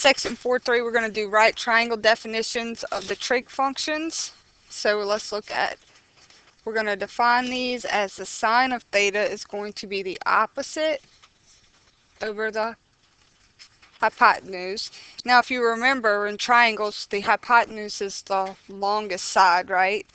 section 4.3, we're going to do right triangle definitions of the trig functions. So let's look at, we're going to define these as the sine of theta is going to be the opposite over the hypotenuse. Now if you remember, in triangles the hypotenuse is the longest side, right?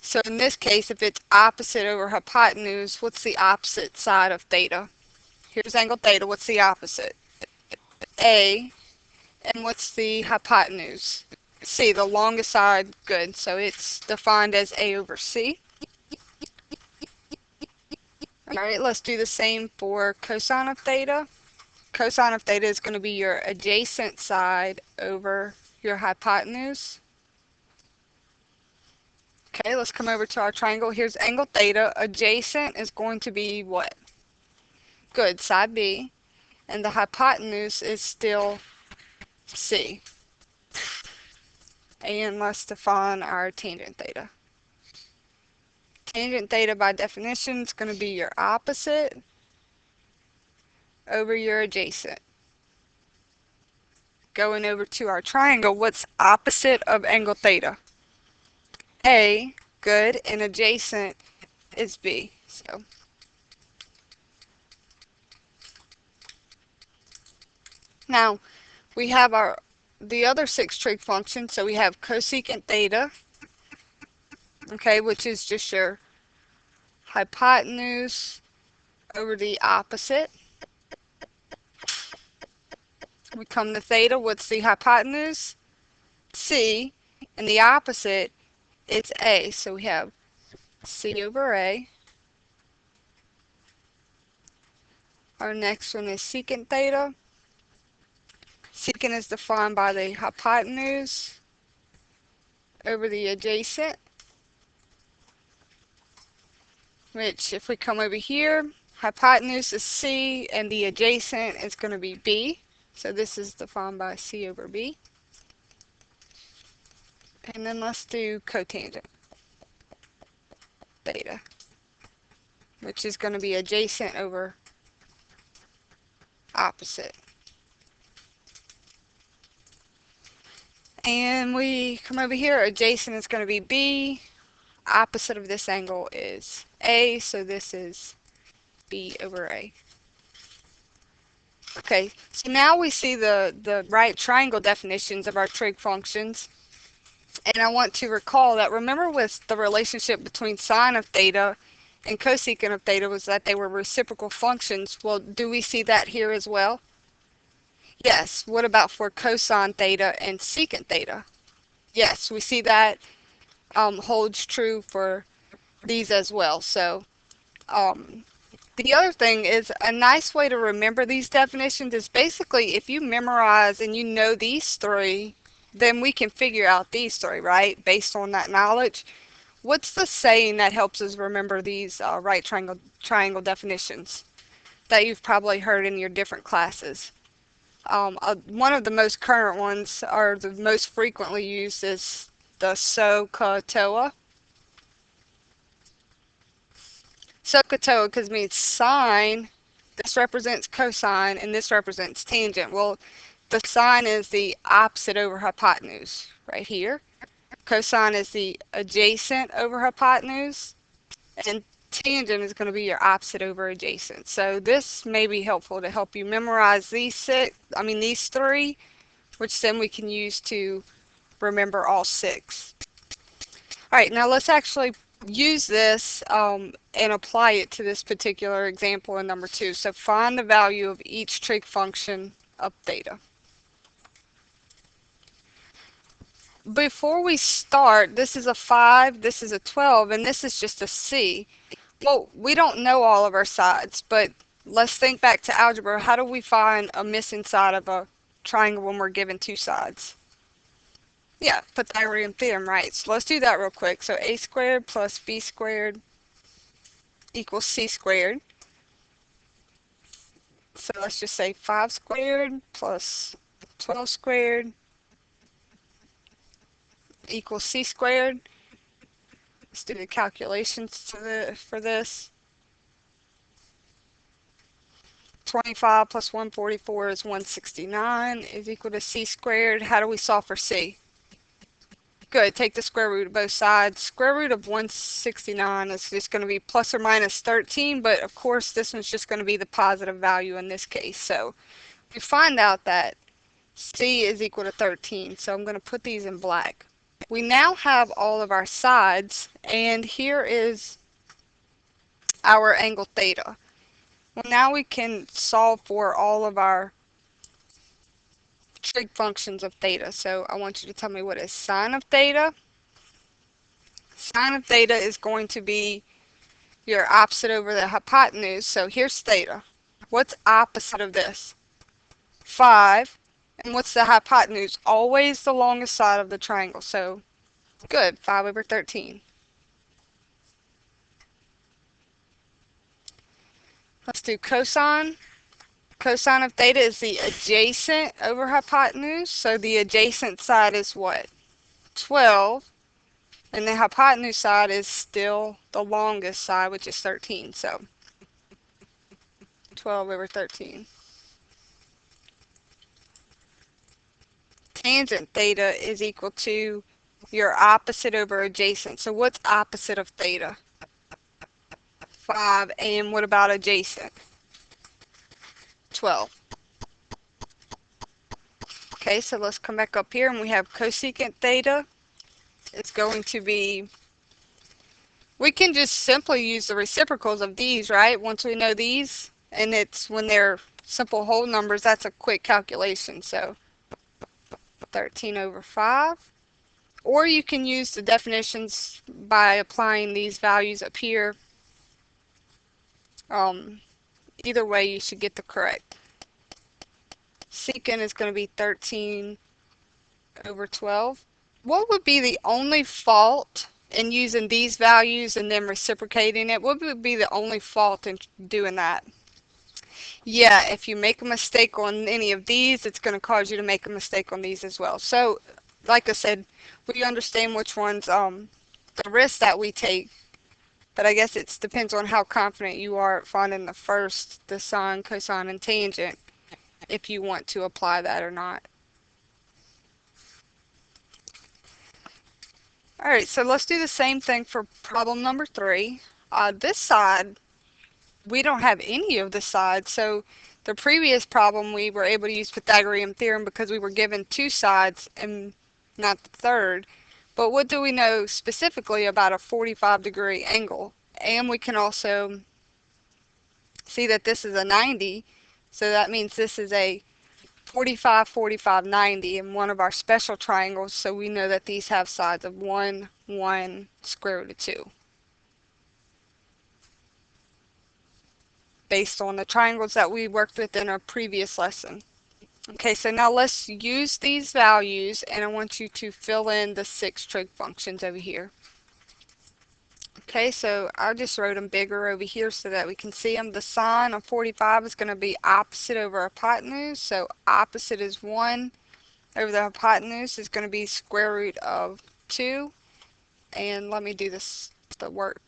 So in this case, if it's opposite over hypotenuse, what's the opposite side of theta? Here's angle theta, what's the opposite? A. And what's the hypotenuse? C, the longest side. Good, so it's defined as A over C. Alright, let's do the same for cosine of theta. Cosine of theta is going to be your adjacent side over your hypotenuse. Okay, let's come over to our triangle. Here's angle theta. Adjacent is going to be what? Good, side B. And the hypotenuse is still C. And let's define our tangent theta. Tangent theta by definition is going to be your opposite over your adjacent. Going over to our triangle, what's opposite of angle theta? A, good, and adjacent is B. So now we have the other 6 trig functions. So we have cosecant theta, okay, which is just your hypotenuse over the opposite. We come to theta, what's the hypotenuse? C, and the opposite, it's A. So we have C over A. Our next one is secant theta. Secant is defined by the hypotenuse over the adjacent, which if we come over here, hypotenuse is C and the adjacent is going to be B. So this is defined by C over B. And then let's do cotangent theta, which is going to be adjacent over opposite. And we come over here, adjacent is going to be B, opposite of this angle is A, so this is B over A. Okay, so now we see the right triangle definitions of our trig functions. And I want to recall that, remember with the relationship between sine of theta and cosecant of theta was that they were reciprocal functions. Well, do we see that here as well? Yes. What about for cosine theta and secant theta? Yes, we see that holds true for these as well. So the other thing is, a nice way to remember these definitions is basically if you memorize and you know these 3, then we can figure out these 3, right? Based on that knowledge. What's the saying that helps us remember these right triangle definitions that you've probably heard in your different classes? One of the most current ones, or the most frequently used, is the SOHCAHTOA. SOHCAHTOA because it means sine, this represents cosine, and this represents tangent. Well, the sine is the opposite over hypotenuse, right here. Cosine is the adjacent over hypotenuse, and tangent is going to be your opposite over adjacent. So this may be helpful to help you memorize these 3, which then we can use to remember all 6. Alright, now let's actually use this and apply it to this particular example in number 2. So find the value of each trig function of theta. Before we start, this is a 5, this is a 12, and this is just a C. Well, we don't know all of our sides, but let's think back to algebra. How do we find a missing side of a triangle when we're given 2 sides? Yeah, Pythagorean Theorem, right? So let's do that real quick. So a squared plus b squared equals c squared. So let's just say 5 squared plus 12 squared equals c squared. Let's do the calculations for this. 25 plus 144 is 169 is equal to c squared. How do we solve for c? Good, take the square root of both sides. Square root of 169 is just going to be plus or minus 13, but of course this one's just going to be the positive value in this case. So we find out that c is equal to 13, so I'm going to put these in black. We now have all of our sides, and here is our angle theta. Well, now we can solve for all of our trig functions of theta. So I want you to tell me what is sine of theta. Sine of theta is going to be your opposite over the hypotenuse. So here's theta. What's opposite of this? 5. And what's the hypotenuse? Always the longest side of the triangle. So good, 5 over 13. Let's do cosine. Cosine of theta is the adjacent over hypotenuse. So the adjacent side is what? 12. And the hypotenuse side is still the longest side, which is 13. So 12 over 13. Tangent theta is equal to your opposite over adjacent. So what's opposite of theta? 5. And what about adjacent? 12. Okay, so let's come back up here and we have cosecant theta. It's going to be, we can just simply use the reciprocals of these, right? Once we know these, and it's when they're simple whole numbers, that's a quick calculation. So 13 over 5. Or you can use the definitions by applying these values up here. Either way, you should get the correct. Secant is going to be 13 over 12. What would be the only fault in using these values and then reciprocating it? What would be the only fault in doing that? Yeah, if you make a mistake on any of these, it's going to cause you to make a mistake on these as well. So, like I said, we understand which ones, the risks that we take. But I guess it depends on how confident you are at finding the first, the sine, cosine, and tangent, if you want to apply that or not. Alright, so let's do the same thing for problem number 3. This side, we don't have any of the sides, so the previous problem we were able to use Pythagorean Theorem because we were given 2 sides and not the third. But what do we know specifically about a 45-degree angle? And we can also see that this is a 90, so that means this is a 45, 45, 90 in one of our special triangles, so we know that these have sides of 1, 1, square root of 2. Based on the triangles that we worked with in our previous lesson. Okay, so now let's use these values, and I want you to fill in the 6 trig functions over here. Okay, so I just wrote them bigger over here so that we can see them. The sine of 45 is going to be opposite over hypotenuse, so opposite is 1 over the hypotenuse is going to be square root of 2. And let me do this, the work.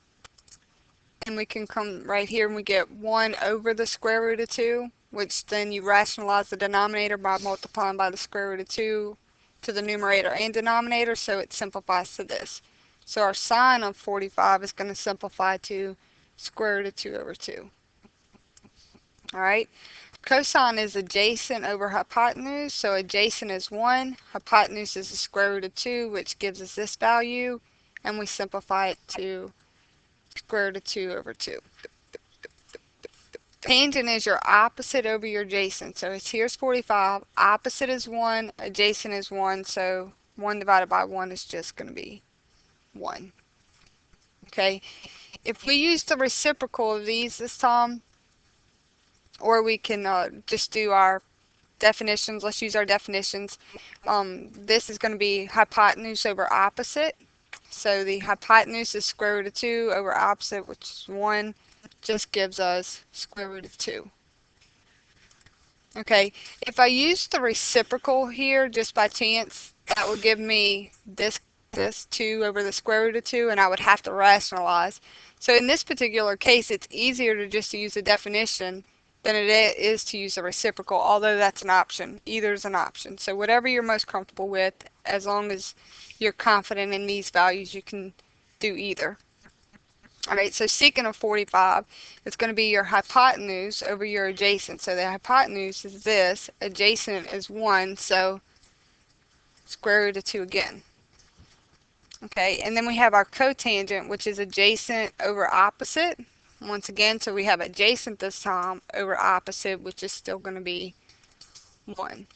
And we can come right here and we get 1 over the square root of 2. Which then you rationalize the denominator by multiplying by the square root of 2 to the numerator and denominator, so it simplifies to this. So our sine of 45 is going to simplify to square root of 2 over 2. Alright, cosine is adjacent over hypotenuse, so adjacent is 1, hypotenuse is the square root of 2, which gives us this value, and we simplify it to square root of 2 over 2. Tangent is your opposite over your adjacent. So here's 45. Opposite is 1. Adjacent is 1. So 1 divided by 1 is just going to be 1. Okay. If we use the reciprocal of these this time, or we can just do our definitions. Let's use our definitions. This is going to be hypotenuse over opposite. So the hypotenuse is square root of 2 over opposite, which is 1. Just gives us square root of 2. Okay, if I use the reciprocal here just by chance, that would give me this 2 over the square root of 2, and I would have to rationalize. So in this particular case, it's easier to just use a definition than it is to use a reciprocal, although that's an option. Either is an option. So whatever you're most comfortable with, as long as you're confident in these values, you can do either. Alright, so secant of 45 is going to be your hypotenuse over your adjacent. So the hypotenuse is this, adjacent is 1, so square root of 2 again. Okay, and then we have our cotangent, which is adjacent over opposite. Once again, so we have adjacent this time over opposite, which is still going to be 1.